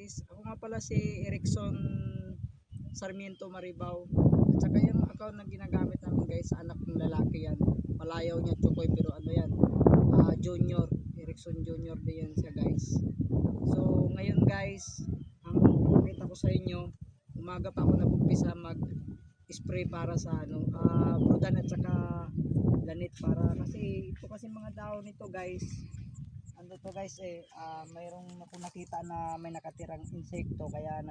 guys, ako nga pala si Erickson Sarmiento Maribao. At saka yung account na ginagamit namin guys sa anak ng lalaki yan. Palayaw niya Chukoy pero ano yan, Junior, Erickson Junior din yan siya guys. So ngayon guys, ang pakita ko sa inyo, umaga pa ako nag-umpisa mag-spray para sa brudan at saka lanit para kasi ito kasi mga dahon nito guys. Ano to guys mayroong ako nakita na may nakatirang insekto kaya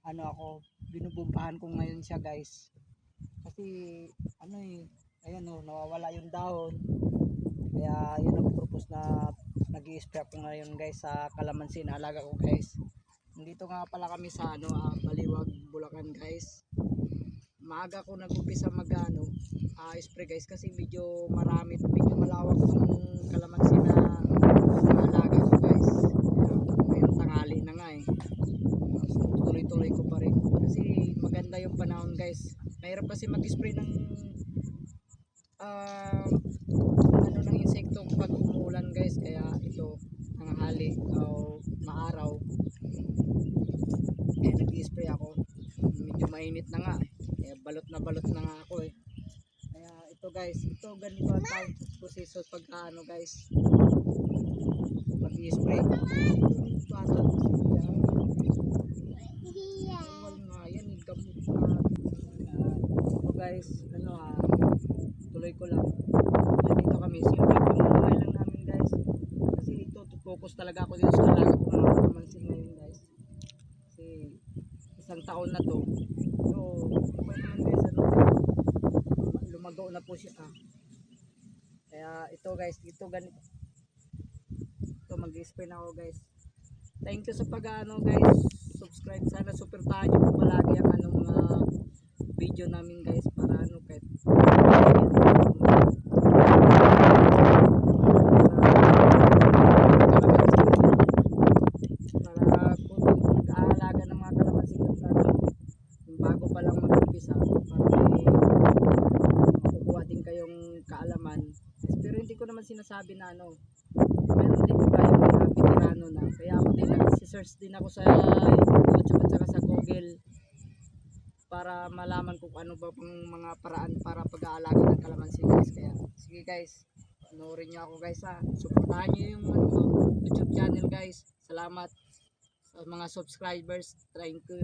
ako binubumbahan ko ngayon siya guys. Kasi ayan nawawala yung dahon. Kaya yun ang purpose na nag-i-spray ako ngayon guys sa kalamansi na alaga ko guys. Nandito nga pala kami sa Baliwag, Bulacan guys. Maaga ko nag-umpisa spray guys kasi medyo malawak yung kalamansi na alaga ko guys. Ngayon tanghali na nga tuloy-tuloy ko pa rin kasi maganda yung panahon guys. Mahirap kasi mag-spray ng ng insekto pag umuulan guys, kaya ito tanghali o maaraw nag-i-spray ako. Medyo mainit na nga kaya balot na nga ako kaya ito guys, ito ganito ang tawag proseso pag guys mag-i-spray. Ito guys, tuloy ko lang. Dito kami, simple pamumuhay lang namin guys. Kasi ito, focus talaga ako dito sa alaga ko mga kalamansi ngayon guys. Kasi isang taon na to. So, okay naman guys, lumago na po siya. Kaya ito guys, ito ganito. Ito mag-spray na ako guys. Thank you sa guys. Subscribe, sana suportahan niyo po palagi ang mga video namin guys para kahit para kung nag-aalaga ng mga kalamansi yung bago pa lang mag-umpisa para may makukuha din kayong kaalaman. Pero hindi ko naman sinasabi na meron din ba yung mga veterano na, kaya ako din nag-search din ako sa YouTube at saka sa Google para malaman kung ano ba pang mga paraan para pag-aalaga ng kalamansi guys. Kaya sige guys, panoorin niyo ako guys suportahan niyo yung YouTube channel guys. Salamat sa mga subscribers, thank you.